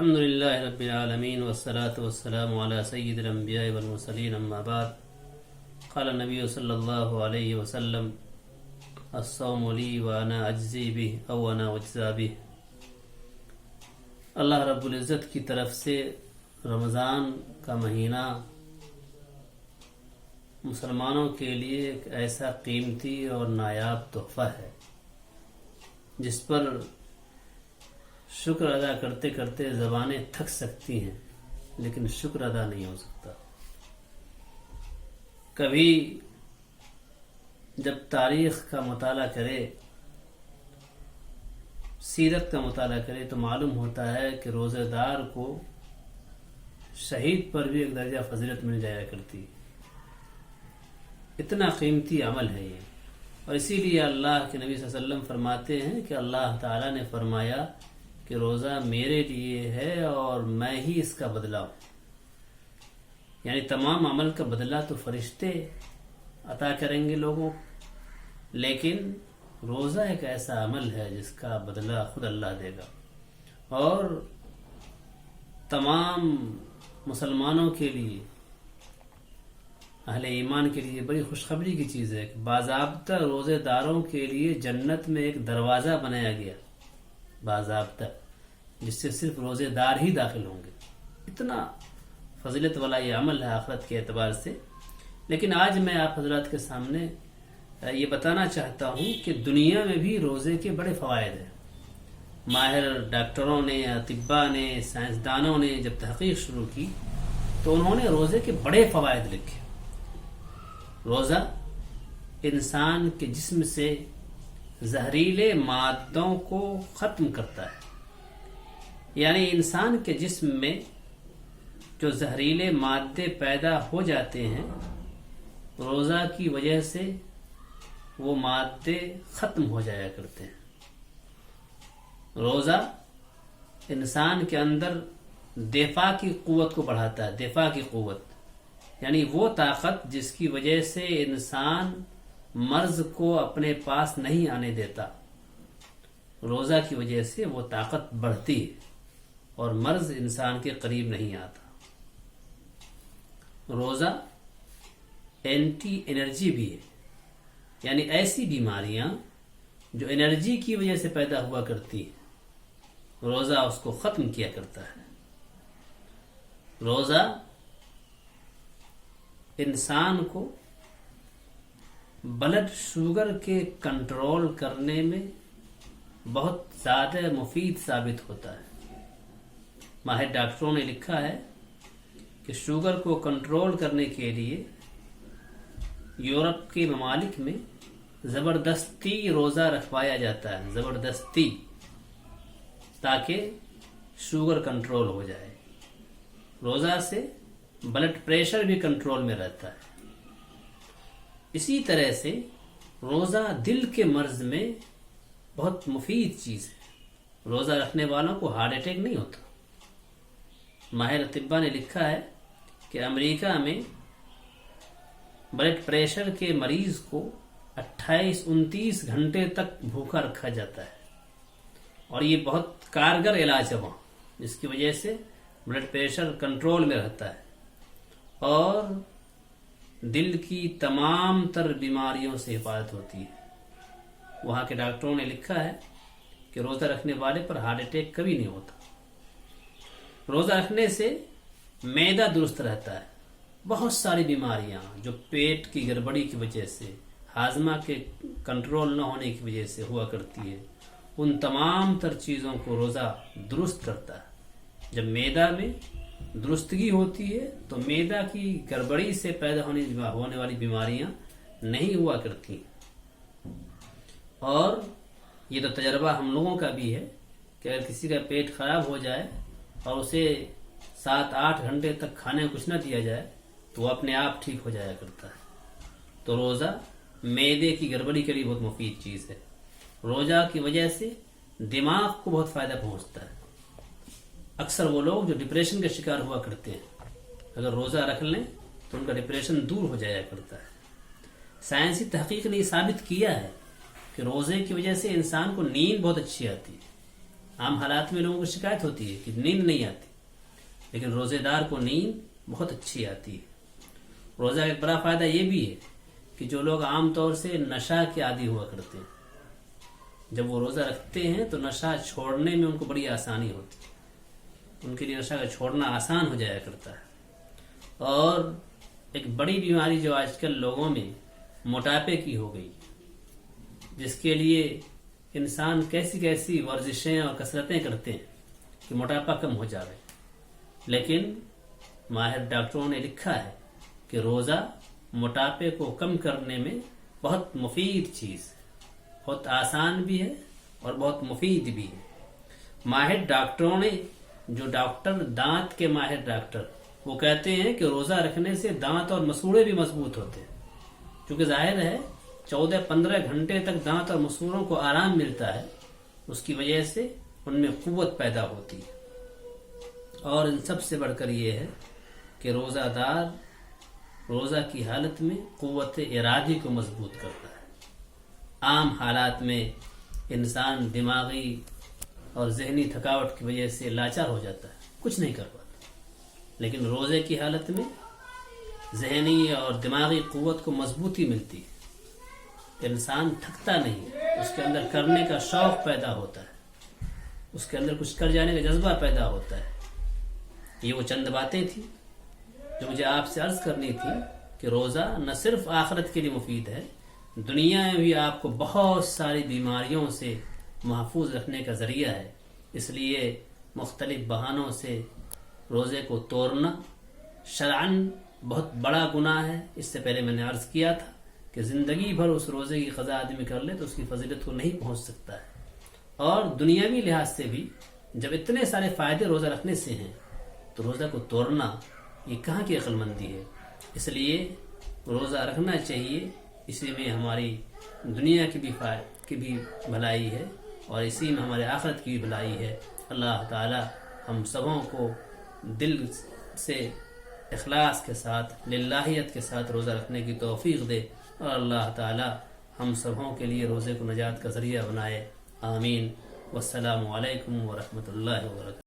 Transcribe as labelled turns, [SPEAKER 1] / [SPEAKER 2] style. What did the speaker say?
[SPEAKER 1] الحمد لله رب العالمين والصلاة والسلام على سيد الأنبياء والمرسلين أما بعد قال النبي صلى الله عليه وسلم الصوم لي وأنا أجزي به أو أنا أجزى به. اللہ رب العزت کی طرف سے رمضان کا مہینہ مسلمانوں کے لیے ایک ایسا قیمتی اور نایاب تحفہ ہے جس پر شکر ادا کرتے کرتے زبانیں تھک سکتی ہیں لیکن شکر ادا نہیں ہو سکتا. کبھی جب تاریخ کا مطالعہ کرے، سیرت کا مطالعہ کرے تو معلوم ہوتا ہے کہ روزہ دار کو شہید پر بھی ایک درجہ فضیلت مل جایا کرتی. اتنا قیمتی عمل ہے یہ، اور اسی لیے اللہ کے نبی صلی اللہ علیہ وسلم فرماتے ہیں کہ اللہ تعالیٰ نے فرمایا کہ روزہ میرے لیے ہے اور میں ہی اس کا بدلہ ہوں. یعنی تمام عمل کا بدلہ تو فرشتے عطا کریں گے لوگوں، لیکن روزہ ایک ایسا عمل ہے جس کا بدلہ خود اللہ دے گا. اور تمام مسلمانوں کے لیے، اہل ایمان کے لیے بڑی خوشخبری کی چیز ہے کہ باضابطہ روزے داروں کے لیے جنت میں ایک دروازہ بنایا گیا باضابطہ، جس سے صرف روزے دار ہی داخل ہوں گے. اتنا فضیلت والا یہ عمل ہے آخرت کے اعتبار سے. لیکن آج میں آپ حضرات کے سامنے یہ بتانا چاہتا ہوں کہ دنیا میں بھی روزے کے بڑے فوائد ہیں. ماہر ڈاکٹروں نے، اطباء نے، سائنسدانوں نے جب تحقیق شروع کی تو انہوں نے روزے کے بڑے فوائد لکھے. روزہ انسان کے جسم سے زہریلے مادوں کو ختم کرتا ہے. یعنی انسان کے جسم میں جو زہریلے مادے پیدا ہو جاتے ہیں، روزہ کی وجہ سے وہ مادے ختم ہو جایا کرتے ہیں. روزہ انسان کے اندر دفاع کی قوت کو بڑھاتا ہے. دفاع کی قوت یعنی وہ طاقت جس کی وجہ سے انسان مرض کو اپنے پاس نہیں آنے دیتا. روزہ کی وجہ سے وہ طاقت بڑھتی ہے اور مرض انسان کے قریب نہیں آتا. روزہ اینٹی انرجی بھی ہے، یعنی ایسی بیماریاں جو انرجی کی وجہ سے پیدا ہوا کرتی ہیں، روزہ اس کو ختم کیا کرتا ہے. روزہ انسان کو بلڈ شوگر کے کنٹرول کرنے میں بہت زیادہ مفید ثابت ہوتا ہے. ماہر ڈاکٹروں نے لکھا ہے کہ شوگر کو کنٹرول کرنے کے لیے یورپ کے ممالک میں زبردستی روزہ رکھوایا جاتا ہے، زبردستی، تاکہ شوگر کنٹرول ہو جائے. روزہ سے بلڈ پریشر بھی کنٹرول میں رہتا ہے. اسی طرح سے روزہ دل کے مرض میں بہت مفید چیز ہے. روزہ رکھنے والوں کو ہارٹ اٹیک نہیں ہوتا. ماہر اطباء نے لکھا ہے کہ امریکہ میں بلڈ پریشر کے مریض کو 28-29 گھنٹے تک بھوکا رکھا جاتا ہے، اور یہ بہت کارگر علاج ہے وہاں، جس کی وجہ سے بلڈ پریشر کنٹرول میں رہتا ہے اور دل کی تمام تر بیماریوں سے حفاظت ہوتی ہے. وہاں کے ڈاکٹروں نے لکھا ہے کہ روزہ رکھنے والے پر ہارٹ اٹیک کبھی نہیں ہوتا. روزہ رکھنے سے معدہ درست رہتا ہے. بہت ساری بیماریاں جو پیٹ کی گڑبڑی کی وجہ سے، ہاضمہ کے کنٹرول نہ ہونے کی وجہ سے ہوا کرتی ہے، ان تمام تر چیزوں کو روزہ درست کرتا ہے. جب معدہ میں درستگی ہوتی ہے تو معدہ کی گڑبڑی سے پیدا ہونے والی بیماریاں نہیں ہوا کرتی. اور یہ تو تجربہ ہم لوگوں کا بھی ہے کہ اگر کسی کا پیٹ خراب ہو جائے اور اسے 7-8 گھنٹے تک کھانے کو کچھ نہ دیا جائے تو وہ اپنے آپ ٹھیک ہو جایا کرتا ہے. تو روزہ معدے کی گڑبڑی کے لیے بہت مفید چیز ہے. روزہ کی وجہ سے دماغ کو بہت فائدہ پہنچتا ہے. اکثر وہ لوگ جو ڈپریشن کا شکار ہوا کرتے ہیں، اگر روزہ رکھ لیں تو ان کا ڈپریشن دور ہو جایا کرتا ہے. سائنسی تحقیق نے یہ ثابت کیا ہے کہ روزے کی وجہ سے انسان کو نیند بہت اچھی آتی ہے. عام حالات میں لوگوں کو شکایت ہوتی ہے کہ نیند نہیں آتی، لیکن روزے دار کو نیند بہت اچھی آتی ہے۔ روزہ کا ایک بڑا فائدہ یہ بھی ہے کہ جو لوگ عام طور سے نشہ کے عادی ہوا کرتے ہیں، جب وہ روزہ رکھتے ہیں تو نشہ چھوڑنے میں ان کو بڑی آسانی ہوتی ہے، ان کے لیے نشہ کا چھوڑنا آسان ہو جایا کرتا ہے۔ اور ایک بڑی بیماری جو آج کل لوگوں میں موٹاپے کی ہو گئی، جس کے لیے انسان کیسی کیسی ورزشیں اور کسرتیں کرتے ہیں کہ موٹاپا کم ہو جاوے، لیکن ماہر ڈاکٹروں نے لکھا ہے کہ روزہ موٹاپے کو کم کرنے میں بہت مفید چیز ہے، بہت آسان بھی ہے اور بہت مفید بھی ہے۔ ماہر ڈاکٹروں نے، جو ڈاکٹر دانت کے ماہر ڈاکٹر، وہ کہتے ہیں کہ روزہ رکھنے سے دانت اور مسوڑے بھی مضبوط ہوتے ہیں، کیونکہ ظاہر ہے 14-15 گھنٹے تک دانت اور مسوڑوں کو آرام ملتا ہے، اس کی وجہ سے ان میں قوت پیدا ہوتی ہے۔ اور ان سب سے بڑھ کر یہ ہے کہ روزہ دار روزہ کی حالت میں قوت ارادی کو مضبوط کرتا ہے۔ عام حالات میں انسان دماغی اور ذہنی تھکاوٹ کی وجہ سے لاچار ہو جاتا ہے، کچھ نہیں کر پاتا، لیکن روزے کی حالت میں ذہنی اور دماغی قوت کو مضبوطی ملتی ہے، انسان تھکتا نہیں، اس کے اندر کرنے کا شوق پیدا ہوتا ہے، اس کے اندر کچھ کر جانے کا جذبہ پیدا ہوتا ہے۔ یہ وہ چند باتیں تھیں جو مجھے آپ سے عرض کرنی تھی کہ روزہ نہ صرف آخرت کے لیے مفید ہے، دنیا میں بھی آپ کو بہت ساری بیماریوں سے محفوظ رکھنے کا ذریعہ ہے۔ اس لیے مختلف بہانوں سے روزے کو توڑنا شرعاً بہت بڑا گناہ ہے۔ اس سے پہلے میں نے عرض کیا تھا کہ زندگی بھر اس روزے کی قضا آدمی کر لے تو اس کی فضیلت کو نہیں پہنچ سکتا ہے، اور دنیاوی لحاظ سے بھی جب اتنے سارے فائدے روزہ رکھنے سے ہیں تو روزہ کو توڑنا یہ کہاں کی عقل مندی ہے۔ اس لیے روزہ رکھنا چاہیے، اسی میں ہماری دنیا کی بھی بھلائی ہے اور اسی میں ہمارے آخرت کی بھی بھلائی ہے۔ اللہ تعالی ہم سبوں کو دل سے اخلاص کے ساتھ، للہیت کے ساتھ روزہ رکھنے کی توفیق دے، اور اللہ تعالی ہم سبوں کے لیے روزے کو نجات کا ذریعہ بنائے۔ آمین۔ والسلام علیکم ورحمۃ اللہ وبرکاتہ۔